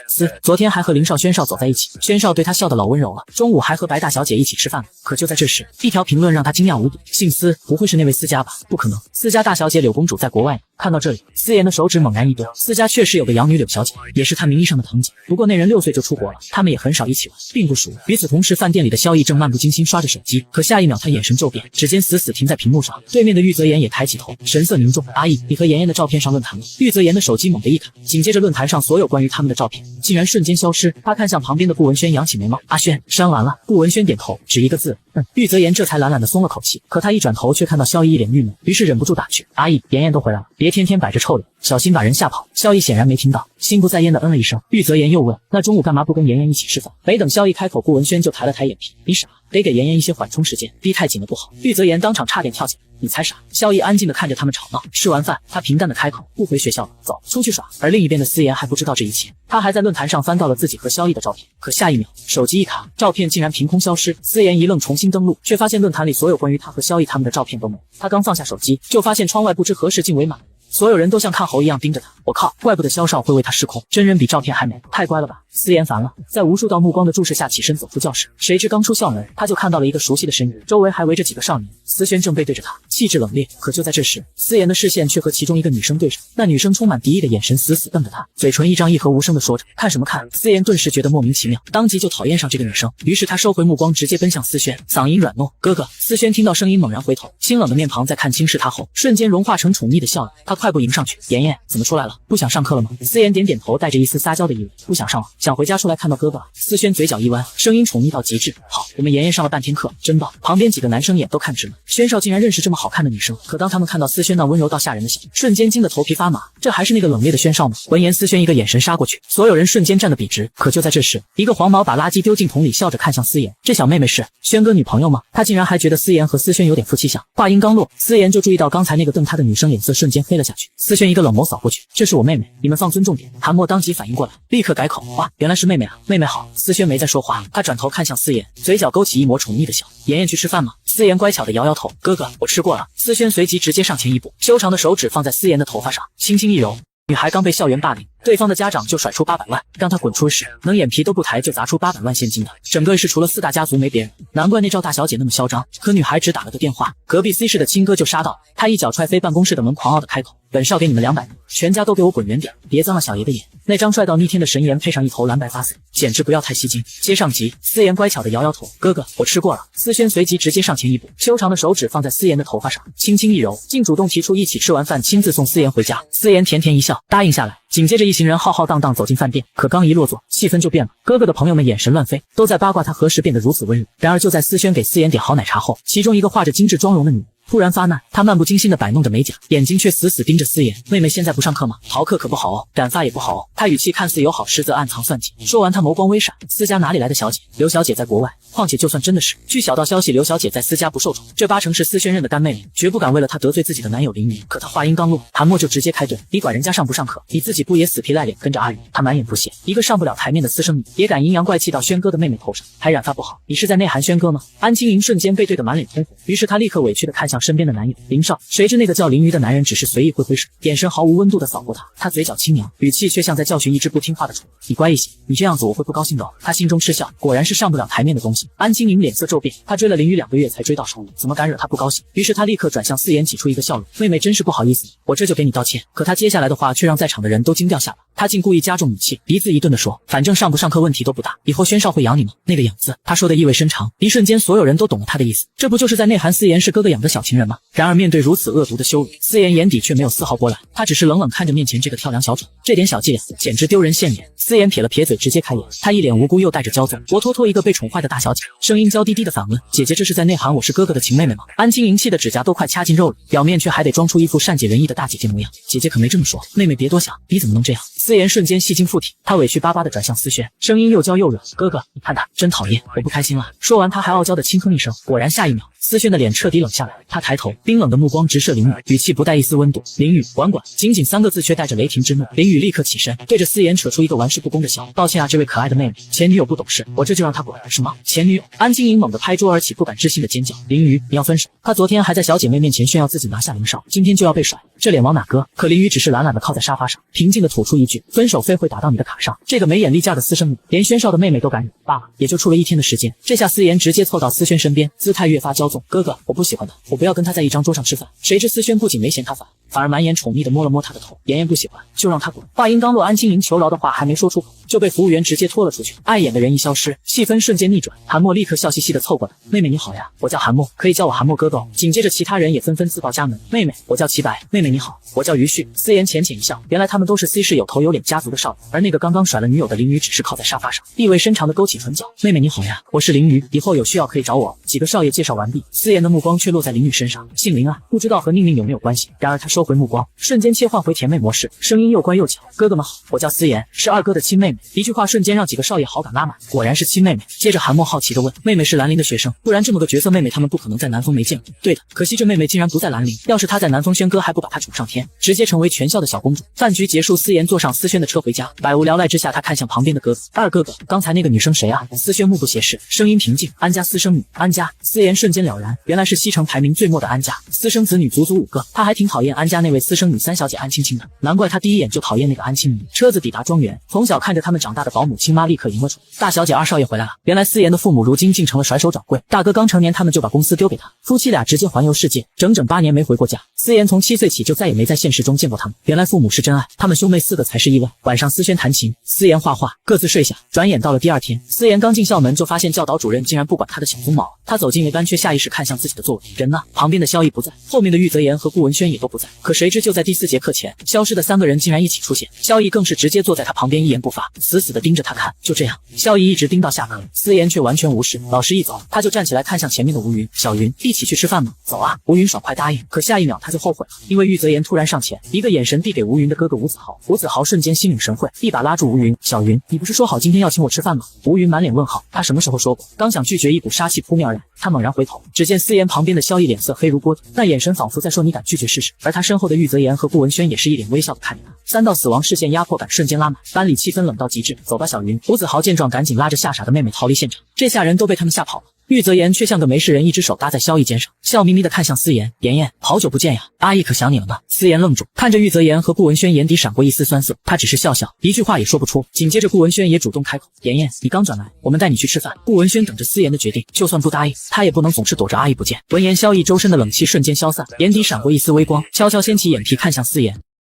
昨天还和林少、轩少走在一起，轩少对他笑得老温柔了。中午还和白大小姐一起吃饭了。可就在这时，一条评论让他惊讶无比，姓司，不会是那位司家吧？不可能，司家大小姐柳公主在国外呢。看到这里，思妍的手指猛然一哆，司家确实有个养女柳小姐，也是她名义上的堂姐，不过那人6岁就出国了，他们也很少一起玩，并不熟。与此同时，饭店里的萧逸正漫不经心刷着手机，可下一秒他眼神骤变，指尖死停在屏幕上，对面的玉泽妍也抬起头，神色凝重。阿逸，你和妍妍的照片上论坛了。玉泽妍的手机猛地一卡，紧接着论坛上所有关于他们的照片竟然瞬间消失。他看向旁边的顾文轩，扬起眉毛，阿轩，删完了。顾文轩点头，只一个字，玉泽妍这才懒懒的松了口气，可他一转头却看到萧逸一脸郁闷，于是忍不住打趣，阿逸，妍妍都回来了，别天天摆着臭脸，小心把人吓跑。萧逸显然没听到，心不在焉的嗯了一声。玉泽妍又问，那中午干嘛不跟妍妍一起吃饭？没等萧逸开口，顾文轩就抬了抬眼皮，你傻，得给妍妍一些缓冲时间，逼太紧了不好。玉泽妍当场差点跳起来，你才傻。萧逸安静的看着他们吵闹，吃完饭，他平淡的开口，不回学校了，走，出去耍。而另一边的思妍还不知道这一切，他还在论坛上翻到了自己和萧逸的照片，可下一秒手机一卡，照片竟然凭空消失。思妍一愣，重新登录，却发现论坛里所有关于他和萧逸他们的照片都没有。他刚放下手机，就发现窗外不知何时竟围满了人，所有人都像看猴一样盯着他。我靠，怪不得萧少会为他失控，真人比照片还美，太乖了吧。思妍烦了，在无数道目光的注视下起身走出教室，谁知刚出校门，他就看到了一个熟悉的身影，周围还围着几个少年。思轩正背对着他，气质冷冽。可就在这时，思妍的视线却和其中一个女生对上，那女生充满敌意的眼神死瞪着他，嘴唇一张，一和无声的说着，看什么看。思妍顿时觉得莫名其妙，当即就讨厌上这个女生，于是他收回目光，直接奔向思轩，嗓音软糯，哥哥。思轩听到声音猛然回头，清冷的面庞在看清是他后瞬间融化成宠溺的笑容，他快步迎上去，妍妍怎么出来了？不想上课了吗？思妍点点头，带着一丝撒娇的意味，不想上了，想回家出来看到哥哥了。思轩嘴角一弯，声音宠溺到极致，好，我们妍妍上了半天课，真棒。旁边几个男生眼都看直了，轩少竟然认识这么好看的女生，可当他们看到思轩那温柔到吓人的笑，瞬间惊得头皮发麻，这还是那个冷冽的轩少吗？闻言，思轩一个眼神杀过去，所有人瞬间站得笔直。可就在这时，一个黄毛把垃圾丢进桶里，笑着看向思妍，这小妹妹是轩哥女朋友吗？他竟然还觉得思妍和思轩有点夫妻相。话音刚落，思妍就注意到刚才那个瞪他的女生脸色瞬间黑了下去。思轩一个冷眸扫过去，这是我妹妹，你们放尊重点。谭墨当即反应过来，立刻改口，哇，原来是妹妹啊，妹妹好。思轩没再说话，他转头看向思妍，嘴角勾起一抹宠溺的笑，妍妍去吃饭吗？思妍乖巧的摇摇头，哥哥，我吃过了。思轩随即直接上前一步，修长的手指放在思妍的头发上，轻轻一揉。女孩刚被校园霸凌，对方的家长就甩出800万，让她滚出时，能眼皮都不抬就砸出800万现金的，整个市除了4大家族没别人，难怪那赵大小姐那么嚣张。可女孩只打了个电话，隔壁 C 市的亲哥就杀到了，他一脚踹飞办公室的门，狂傲的开口，本少给你们200万，全家都给我滚远点，别脏了小爷的眼。那张帅到逆天的神颜配上一头蓝白发丝，简直不要太吸睛。接上集，思妍乖巧的摇摇头，哥哥，我吃过了。思轩随即直接上前一步，修长的手指放在思妍的头发上，轻轻一揉，竟主动提出一起吃完饭亲自送思妍回家。思妍甜甜一笑，答应下来。紧接着一行人浩浩荡荡走进饭店，可刚一落座，气氛就变了。哥哥的朋友们眼神乱飞，都在八卦他何时变得如此温柔。然而就在思轩给思妍点好奶茶后，其中一个画着精致妆容的女人突然发难，她漫不经心地摆弄着美甲，眼睛却死死盯着思妍。妹妹现在不上课吗？逃课可不好哦，染发也不好哦。她语气看似友好，实则暗藏算计。说完，她眸光微闪，思家哪里来的小姐？刘小姐在国外，况且就算真的是，据小道消息，刘小姐在思家不受宠，这8成是思轩认的干妹妹，绝不敢为了她得罪自己的男友林云。可她话音刚落，谭墨就直接开怼，你管人家上不上课？你自己不也死皮赖脸跟着阿宇？她满眼不屑，一个上不了台面的私生女，也敢阴阳怪气到轩哥的妹妹头上，还染发不好，你是在内涵轩哥吗？安青莹瞬间被对得满脸通红，于是她立刻委屈地看向身边的男友林少，谁知那个叫林瑜的男人只是随意挥挥手，眼神毫无温度地扫过她，他嘴角轻扬，语气却像在教训一只不听话的宠物，你乖一些，你这样子我会不高兴的哦。他心中嗤笑，果然是上不了台面的东西。安青莹脸色骤变，她追了林瑜2个月才追到手，怎么敢惹他不高兴？于是她立刻转向思妍，挤出一个笑容，妹妹真是不好意思，我这就给你道歉。可她接下来的话却让在场的人都惊掉下巴。他竟故意加重语气，一字一顿地说：“反正上不上课问题都不大，以后轩少会养你们。”那个养字，他说的意味深长，一瞬间所有人都懂了他的意思，这不就是在内涵思妍是哥哥养的小情人吗？然而面对如此恶毒的羞辱，思妍眼底却没有丝毫波澜，他只是冷冷看着面前这个跳梁小丑，这点小伎俩简直丢人现眼。思妍撇了撇嘴，直接开言，他一脸无辜又带着骄纵，活脱脱一个被宠坏的大小姐，声音娇滴滴的反问：“姐姐这是在内涵我是哥哥的情妹妹吗？”安青莹气的指甲都快掐进肉里，表面却还得装出一副善解人意的大姐姐模样。姐姐可没这么说，妹妹别多想，你怎么能这样？思妍瞬间戏精附体，她委屈巴巴的转向思轩，声音又娇又软：“哥哥，你看他真讨厌，我不开心了。”说完，他还傲娇的轻哼一声，果然下一秒，思轩的脸彻底冷下来，他抬头，冰冷的目光直射林雨，语气不带一丝温度：“林雨，管管。”仅仅3个字却带着雷霆之怒。林雨立刻起身，对着思妍扯出一个玩世不恭的笑：“抱歉啊，这位可爱的妹妹，前女友不懂事，我这就让她滚。”什么？前女友？安青莹猛地拍桌而起，不敢置信的尖叫：“林雨，你要分手？”她昨天还在小姐妹面前炫耀自己拿下0少，今天就要被甩，这脸往哪搁？可林雨只是懒懒的靠在沙发上，平静的吐出一句：“分手费会打到你的卡上。”这个没眼力见的私生女，连轩少的妹妹都敢惹，罢了，也就处了1天的时间。这下思妍直接凑到思轩身边，姿态越发骄纵：“哥哥，我不喜欢的，我不要跟他在一张桌上吃饭。”谁知思轩不仅没嫌他烦，反而满眼宠溺的摸了摸他的头：“妍妍不喜欢，就让他滚。”话音刚落，安青莹求饶的话还没说出口，就被服务员直接拖了出去。碍眼的人一消失，气氛瞬间逆转。韩墨立刻笑嘻嘻的凑过来：“妹妹你好呀，我叫韩墨，可以叫我韩墨哥哥哦。”紧接着其他人也纷纷自报家门：“妹妹，我叫齐白。”“妹妹你好，我叫于旭。”思妍浅浅一笑，原来他们都是 C 市有头有脸家族的少爷，而那个刚刚甩了女友的林雨只是靠在沙发上，意味深长的勾起唇角：“妹妹你好呀，我是林雨，以后有需要可以找我。”几个少爷介绍完毕，思妍的目光却落在林雨身上：“姓林啊，不知道和宁宁有没有关系？”然而他收回目光，瞬间切换回甜妹模式，声音又乖又巧：“哥哥们好，我叫思妍，是二哥的亲妹妹。”一句话瞬间让几个少爷好感拉满，果然是亲妹妹。接着韩墨好奇地问：“妹妹是兰陵的学生，不然这么个角色妹妹他们不可能在南风没见过。”“对的，可惜这妹妹竟然不在兰陵，要是她在南风，轩哥还不把她宠上天，直接成为全校的小公主。”饭局结束，思妍坐上思轩的车回家，百无聊赖之下，她看向旁边的哥哥：“二哥哥，刚才那个女生谁啊？”思轩目不斜视，声音平静：“安家私生女，安家。”思妍瞬间了然，原来是西城排名最末的安家，私生子女足足5个，她还挺讨厌安家那位私生女3小姐安青青的，难怪她第一眼就讨厌那个安青妮。车子抵达庄园，从小看着他们长大的保姆亲妈立刻迎了出来：“大小姐2少爷回来了。”原来思妍的父母如今竟成了甩手掌柜，大哥刚成年，他们就把公司丢给他，夫妻俩直接环游世界，整整8年没回过家。思妍从7岁起就再也没在现实中见过他们，原来父母是真爱，他们兄妹4个才是意外。晚上思轩弹琴，思妍画画，各自睡下。转眼到了第2天，思妍刚进校门就发现教导主任竟然不管他的小鬃毛，他走进 A 班却下意识看向自己的座位，人呢？旁边的萧逸不在，后面的玉泽妍和顾文轩也都不在。可谁知就在第4节课前，消失的3个人竟然一起出现，萧逸更是直接坐在他旁边一言不发，死死地盯着他看。就这样，萧逸一直盯到下课，思妍却完全无视。老师一走，他就站起来看向前面的吴云：“小云，一起去吃饭吗？”“走啊！”吴云爽快答应。可下一秒他就后悔了，因为玉泽妍突然上前，一个眼神递给吴云的哥哥吴子豪。吴子豪瞬间心领神会，一把拉住吴云：“小云，你不是说好今天要请我吃饭吗？”吴云满脸问号，他什么时候说过？刚想拒绝，一股杀气扑面而来，他猛然回头，只见思妍旁边的萧逸脸色黑如锅底，那眼神仿佛在说你敢拒绝试试。而他身后的玉泽妍和顾文轩也是一脸微笑的看着他。3道死亡视线压迫感瞬间拉满，班里气氛冷到极致。“走吧，小云。”吴子豪见状赶紧拉着吓傻的妹妹逃离现场，这下人都被他们吓跑了。玉泽妍却像个没事人，一只手搭在萧逸肩上，笑眯眯地看向思妍：“妍妍，好久不见呀，阿姨可想你了呢。”思妍愣住，看着玉泽妍和顾文轩，眼底闪过一丝酸涩，她只是笑笑，一句话也说不出。紧接着顾文轩也主动开口：“妍妍，你刚转来，我们带你去吃饭。”顾文轩等着思妍的决定，就算不答应，他也不能总是躲着阿姨不见。闻言，萧逸周身的冷气瞬间消散，眼底闪过一丝微光，悄悄掀起眼皮看向思妍。